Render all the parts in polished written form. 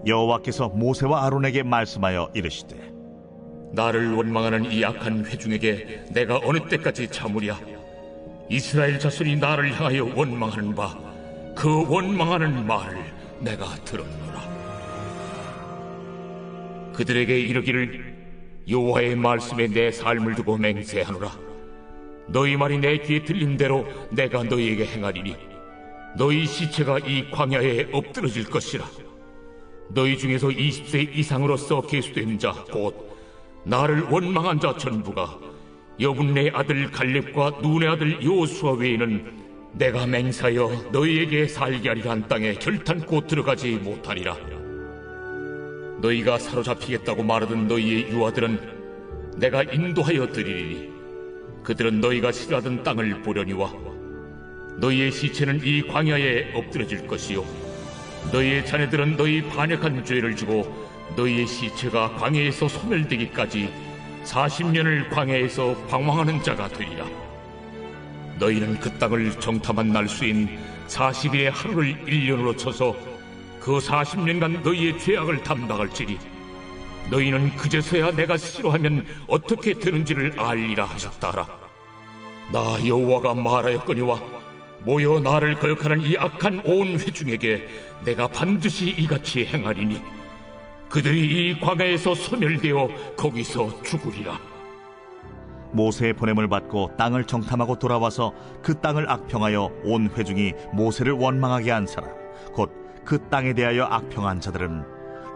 여호와께서 모세와 아론에게 말씀하여 이르시되 나를 원망하는 이 악한 회중에게 내가 어느 때까지 참으랴. 이스라엘 자손이 나를 향하여 원망하는 바 그 원망하는 말을 내가 들었노라. 그들에게 이르기를 여호와의 말씀에 내 삶을 두고 맹세하노라. 너희 말이 내 귀에 들린 대로 내가 너희에게 행하리니 너희 시체가 이 광야에 엎드러질 것이라. 너희 중에서 20세 이상으로서 계수된 자 곧 나를 원망한 자 전부가 여분네 아들 갈렙과 눈의 아들 여호수아 외에는 내가 맹세하여 너희에게 살게 하리라 한 땅에 결탄코 들어가지 못하리라. 너희가 사로잡히겠다고 말하던 너희의 유아들은 내가 인도하여 드리리니 그들은 너희가 싫어하던 땅을 보려니와 너희의 시체는 이 광야에 엎드러질 것이요 너희의 자녀들은 너희 반역한 죄를 지고 너희의 시체가 광야에서 소멸되기까지 40년을 광야에서 방황하는 자가 되리라. 너희는 그 땅을 정탐한 날수인 40일의 하루를 1년으로 쳐서 그 40년간 너희의 죄악을 담당할지니 너희는 그제서야 내가 싫어하면 어떻게 되는지를 알리라 하셨다라. 나 여호와가 말하였거니와 모여 나를 거역하는 이 악한 온 회중에게 내가 반드시 이같이 행하리니 그들이 이 광야에서 소멸되어 거기서 죽으리라. 모세의 보냄을 받고 땅을 정탐하고 돌아와서 그 땅을 악평하여 온 회중이 모세를 원망하게 한 사람 곧 그 땅에 대하여 악평한 자들은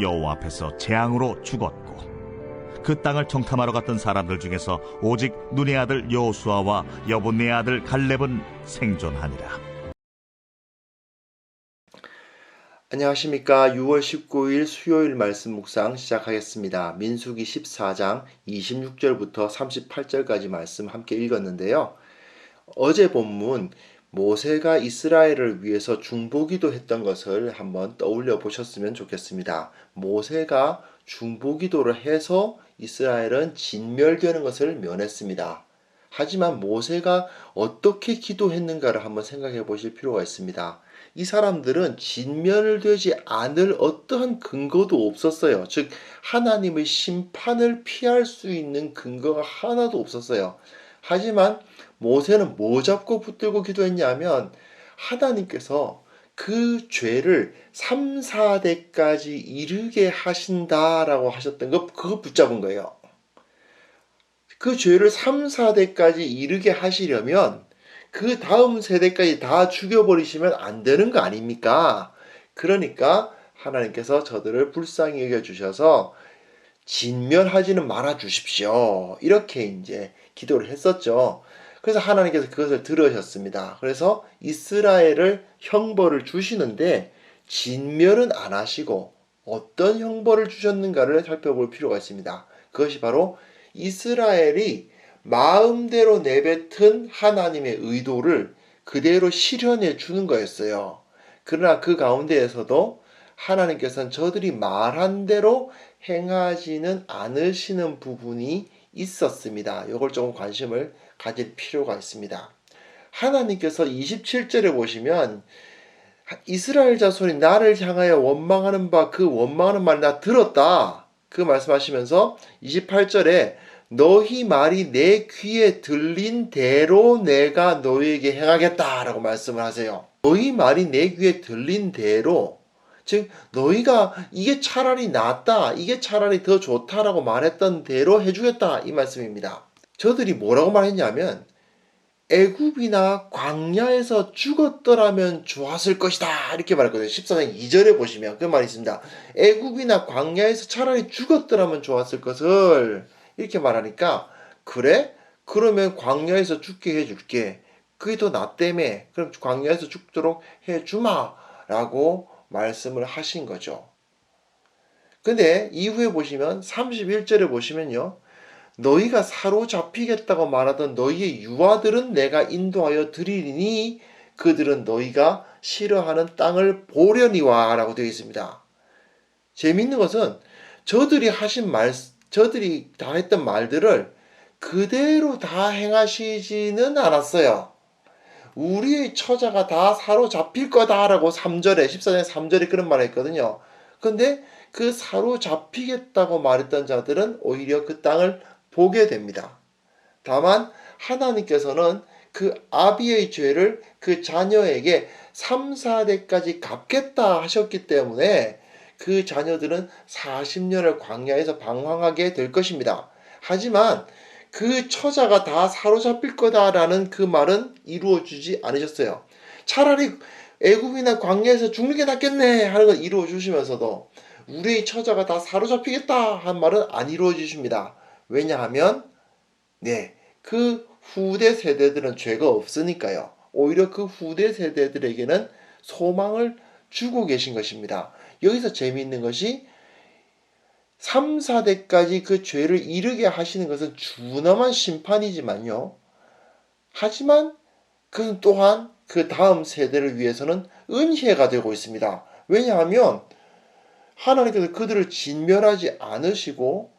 여호와 앞에서 재앙으로 죽었고 그 땅을 정탐하러 갔던 사람들 중에서 오직 눈의 아들 여호수아와 여분네 아들 갈렙은 생존하니라. 안녕하십니까. 6월 19일 수요일 말씀 묵상 시작하겠습니다. 민수기 14장 26절부터 38절까지 말씀 함께 읽었는데요. 어제 본문 모세가 이스라엘을 위해서 중보기도 했던 것을 한번 떠올려 보셨으면 좋겠습니다. 모세가 중보기도를 해서 이스라엘은 진멸되는 것을 면했습니다. 하지만 모세가 어떻게 기도했는가를 한번 생각해 보실 필요가 있습니다. 이 사람들은 진멸되지 않을 어떠한 근거도 없었어요. 즉 하나님의 심판을 피할 수 있는 근거가 하나도 없었어요. 하지만 모세는 뭐 잡고 붙들고 기도했냐면 하나님께서 그 죄를 3, 4대까지 이르게 하신다라고 하셨던 거 그거 붙잡은 거예요. 그 죄를 3, 4대까지 이르게 하시려면 그 다음 세대까지 다 죽여버리시면 안 되는 거 아닙니까? 그러니까 하나님께서 저들을 불쌍히 여겨주셔서 진멸하지는 말아 주십시오. 이렇게 이제 기도를 했었죠. 그래서 하나님께서 그것을 들으셨습니다. 그래서 이스라엘을 형벌을 주시는데 진멸은 안 하시고 어떤 형벌을 주셨는가를 살펴볼 필요가 있습니다. 그것이 바로 이스라엘이 마음대로 내뱉은 하나님의 의도를 그대로 실현해 주는 거였어요. 그러나 그 가운데에서도 하나님께서는 저들이 말한 대로 행하지는 않으시는 부분이 있었습니다. 이걸 조금 관심을 가질 필요가 있습니다. 하나님께서 27절에 보시면 이스라엘 자손이 나를 향하여 원망하는 바 그 원망하는 말 나 들었다. 그 말씀하시면서 28절에 너희 말이 내 귀에 들린 대로 내가 너희에게 행하겠다라고 말씀을 하세요. 너희 말이 내 귀에 들린 대로, 즉 너희가 이게 차라리 낫다, 이게 차라리 더 좋다라고 말했던 대로 해주겠다 이 말씀입니다. 저들이 뭐라고 말했냐면 애굽이나 광야에서 죽었더라면 좋았을 것이다 이렇게 말했거든요. 14장 2절에 보시면 그 말이 있습니다. 애굽이나 광야에서 차라리 죽었더라면 좋았을 것을 이렇게 말하니까 그래? 그러면 광야에서 죽게 해줄게. 그게 더 낫다며. 그럼 광야에서 죽도록 해주마 라고 말씀을 하신 거죠. 근데 이후에 보시면 31절에 보시면요. 너희가 사로잡히겠다고 말하던 너희의 유아들은 내가 인도하여 드리리니 그들은 너희가 싫어하는 땅을 보려니와 라고 되어 있습니다. 재미있는 것은 저들이 다 했던 말들을 그대로 다 행하시지는 않았어요. 우리의 처자가 다 사로잡힐 거다라고 3절에 14장 3절에 그런 말을 했거든요. 근데 그 사로잡히겠다고 말했던 자들은 오히려 그 땅을 보게 됩니다. 다만 하나님께서는 그 아비의 죄를 그 자녀에게 3, 4대까지 갚겠다 하셨기 때문에 그 자녀들은 40년을 광야에서 방황하게 될 것입니다. 하지만 그 처자가 다 사로잡힐 거다라는 그 말은 이루어지지 않으셨어요. 차라리 애굽이나 광야에서 죽는 게 낫겠네 하는 걸 이루어 주시면서도 우리의 처자가 다 사로잡히겠다 한 말은 안 이루어지십니다. 왜냐하면 그 후대 세대들은 죄가 없으니까요. 오히려 그 후대 세대들에게는 소망을 주고 계신 것입니다. 여기서 재미있는 것이 3, 4대까지 그 죄를 이르게 하시는 것은 준엄한 심판이지만요. 하지만 그것은 또한 그 다음 세대를 위해서는 은혜가 되고 있습니다. 왜냐하면 하나님께서 그들을 진멸하지 않으시고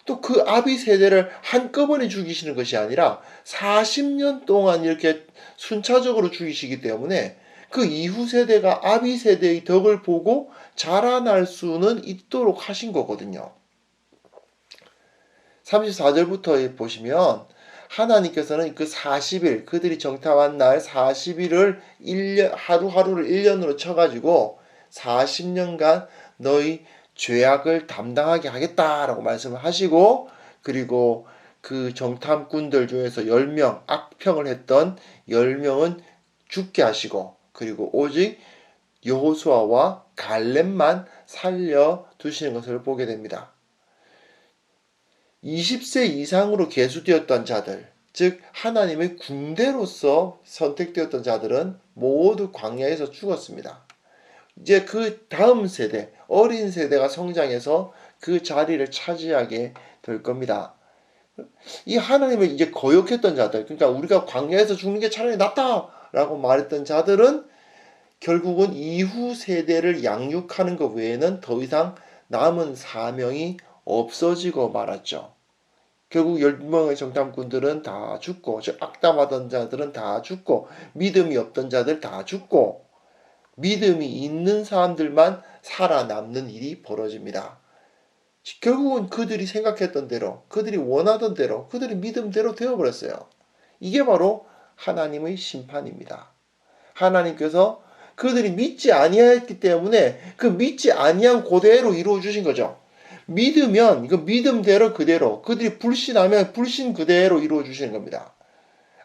또 그 아비 세대를 한꺼번에 죽이시는 것이 아니라 40년 동안 이렇게 순차적으로 죽이시기 때문에 그 이후 세대가 아비 세대의 덕을 보고 자라날 수는 있도록 하신 거거든요. 34절부터 보시면 하나님께서는 그 40일, 그들이 정탐한 날 40일을 하루하루를 1년으로 쳐가지고 40년간 너희 죄악을 담당하게 하겠다라고 말씀을 하시고, 그리고 그 정탐꾼들 중에서 10명, 악평을 했던 10명은 죽게 하시고, 그리고 오직 여호수아와 갈렙만 살려두시는 것을 보게 됩니다. 20세 이상으로 계수되었던 자들, 즉 하나님의 군대로서 선택되었던 자들은 모두 광야에서 죽었습니다. 이제 그 다음 세대, 어린 세대가 성장해서 그 자리를 차지하게 될 겁니다. 이 하나님을 이제 거역했던 자들, 그러니까 우리가 광야에서 죽는 게 차라리 낫다라고 말했던 자들은 결국은 이후 세대를 양육하는 것 외에는 더 이상 남은 사명이 없어지고 말았죠. 결국 10명의 정탐꾼들은 다 죽고, 즉 악담하던 자들은 다 죽고, 믿음이 없던 자들 다 죽고, 믿음이 있는 사람들만 살아남는 일이 벌어집니다. 결국은 그들이 생각했던 대로, 그들이 원하던 대로, 그들이 믿음대로 되어버렸어요. 이게 바로 하나님의 심판입니다. 하나님께서 그들이 믿지 아니하였기 때문에 그 믿지 아니한 그대로 이루어 주신 거죠. 믿으면 그 믿음대로 그대로, 그들이 불신하면 불신 그대로 이루어 주시는 겁니다.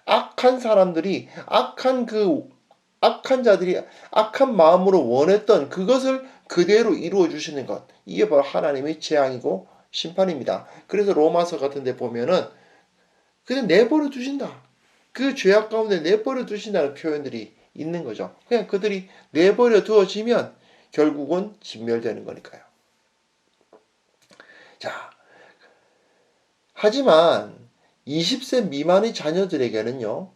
악한 사람들이 악한 자들이 악한 마음으로 원했던 그것을 그대로 이루어 주시는 것, 이게 바로 하나님의 재앙이고 심판입니다. 그래서 로마서 같은 데 보면은 그냥 내버려 두신다, 그 죄악 가운데 내버려 두신다는 표현들이 있는 거죠. 그냥 그들이 내버려 두어지면 결국은 진멸되는 거니까요. 자, 하지만 20세 미만의 자녀들에게는요,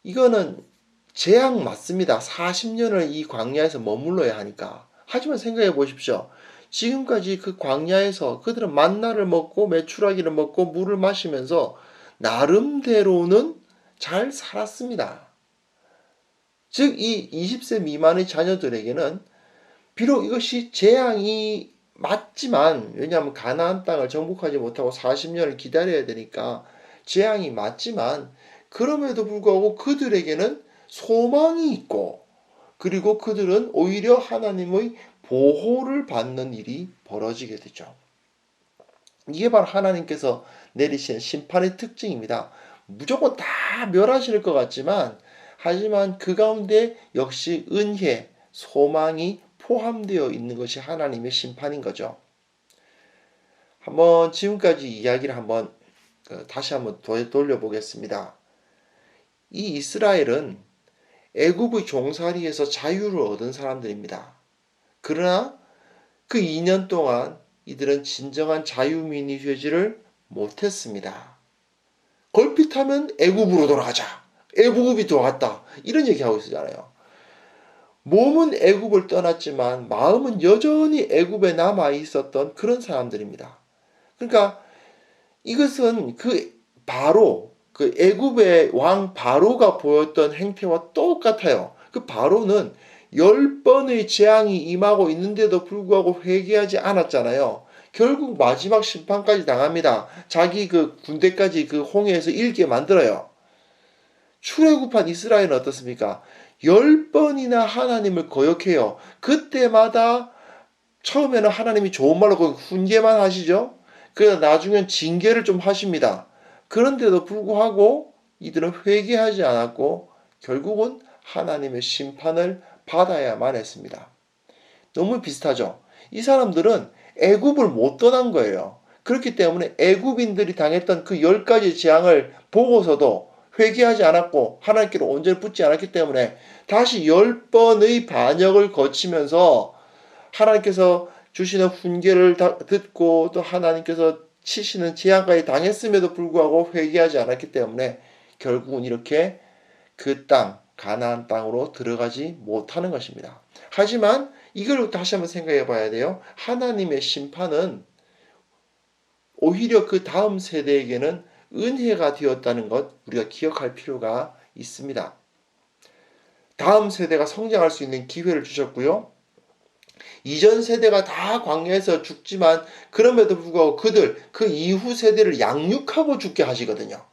이거는 재앙 맞습니다. 40년을 이 광야에서 머물러야 하니까. 하지만 생각해 보십시오. 지금까지 그 광야에서 그들은 만나를 먹고 메추라기를 먹고 물을 마시면서 나름대로는 잘 살았습니다. 즉 이 20세 미만의 자녀들에게는 비록 이것이 재앙이 맞지만, 왜냐하면 가나안 땅을 정복하지 못하고 40년을 기다려야 되니까 재앙이 맞지만, 그럼에도 불구하고 그들에게는 소망이 있고, 그리고 그들은 오히려 하나님의 보호를 받는 일이 벌어지게 되죠. 이게 바로 하나님께서 내리시는 심판의 특징입니다. 무조건 다 멸하실 것 같지만, 하지만 그 가운데 역시 은혜, 소망이 포함되어 있는 것이 하나님의 심판인 거죠. 한번 지금까지 이야기를 다시 한번 돌려보겠습니다. 이 이스라엘은 애굽의 종살이에서 자유를 얻은 사람들입니다. 그러나 그 2년 동안 이들은 진정한 자유민이 되지를 못했습니다. 걸핏하면 애굽으로 돌아가자, 애굽이 돌아갔다, 이런 얘기하고 있잖아요. 몸은 애굽을 떠났지만 마음은 여전히 애굽에 남아 있었던 그런 사람들입니다. 그러니까 이것은 그 애굽의 왕 바로가 보였던 행태와 똑같아요. 그 바로는 10번의 재앙이 임하고 있는데도 불구하고 회개하지 않았잖아요. 결국 마지막 심판까지 당합니다. 자기 그 군대까지 그 홍해에서 잃게 만들어요. 출애굽한 이스라엘은 어떻습니까? 10번이나 하나님을 거역해요. 그때마다 처음에는 하나님이 좋은 말로 훈계만 하시죠. 그러다 나중엔 징계를 좀 하십니다. 그런데도 불구하고 이들은 회개하지 않았고 결국은 하나님의 심판을 받아야만 했습니다. 너무 비슷하죠. 이 사람들은 애굽을 못 떠난 거예요. 그렇기 때문에 애굽인들이 당했던 그 10가지 재앙을 보고서도 회개하지 않았고 하나님께로 온전히 붙지 않았기 때문에 다시 10번의 반역을 거치면서 하나님께서 주시는 훈계를 듣고 또 하나님께서 치시는 재앙까지 당했음에도 불구하고 회개하지 않았기 때문에 결국은 이렇게 그 땅, 가나안 땅으로 들어가지 못하는 것입니다. 하지만 이걸 다시 한번 생각해 봐야 돼요. 하나님의 심판은 오히려 그 다음 세대에게는 은혜가 되었다는 것 우리가 기억할 필요가 있습니다. 다음 세대가 성장할 수 있는 기회를 주셨고요. 이전 세대가 다 광야에서 죽지만 그럼에도 불구하고 그 이후 세대를 양육하고 죽게 하시거든요.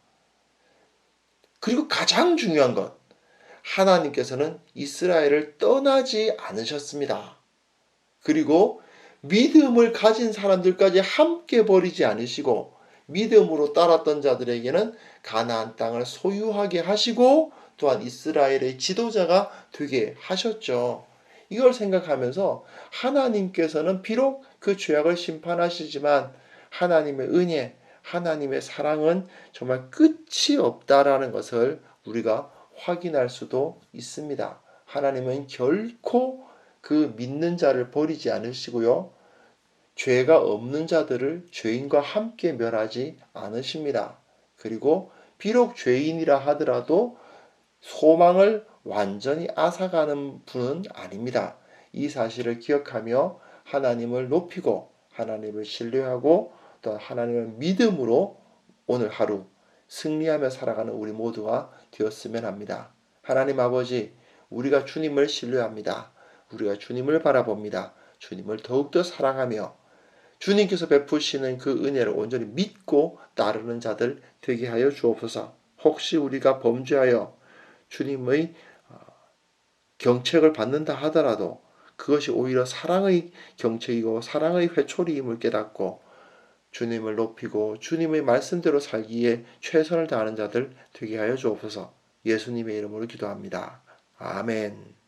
그리고 가장 중요한 것, 하나님께서는 이스라엘을 떠나지 않으셨습니다. 그리고 믿음을 가진 사람들까지 함께 버리지 않으시고 믿음으로 따랐던 자들에게는 가나안 땅을 소유하게 하시고 또한 이스라엘의 지도자가 되게 하셨죠. 이걸 생각하면서 하나님께서는 비록 그 죄악을 심판하시지만 하나님의 은혜, 하나님의 사랑은 정말 끝이 없다라는 것을 우리가 확인할 수도 있습니다. 하나님은 결코 그 믿는 자를 버리지 않으시고요. 죄가 없는 자들을 죄인과 함께 멸하지 않으십니다. 그리고 비록 죄인이라 하더라도 소망을 완전히 앗아가는 분은 아닙니다. 이 사실을 기억하며 하나님을 높이고 하나님을 신뢰하고 또 하나님을 믿음으로 오늘 하루 승리하며 살아가는 우리 모두가 되었으면 합니다. 하나님 아버지, 우리가 주님을 신뢰합니다. 우리가 주님을 바라봅니다. 주님을 더욱더 사랑하며 주님께서 베푸시는 그 은혜를 온전히 믿고 따르는 자들 되게 하여 주옵소서. 혹시 우리가 범죄하여 주님의 경책을 받는다 하더라도 그것이 오히려 사랑의 경책이고 사랑의 회초리임을 깨닫고 주님을 높이고 주님의 말씀대로 살기에 최선을 다하는 자들 되게 하여 주옵소서. 예수님의 이름으로 기도합니다. 아멘.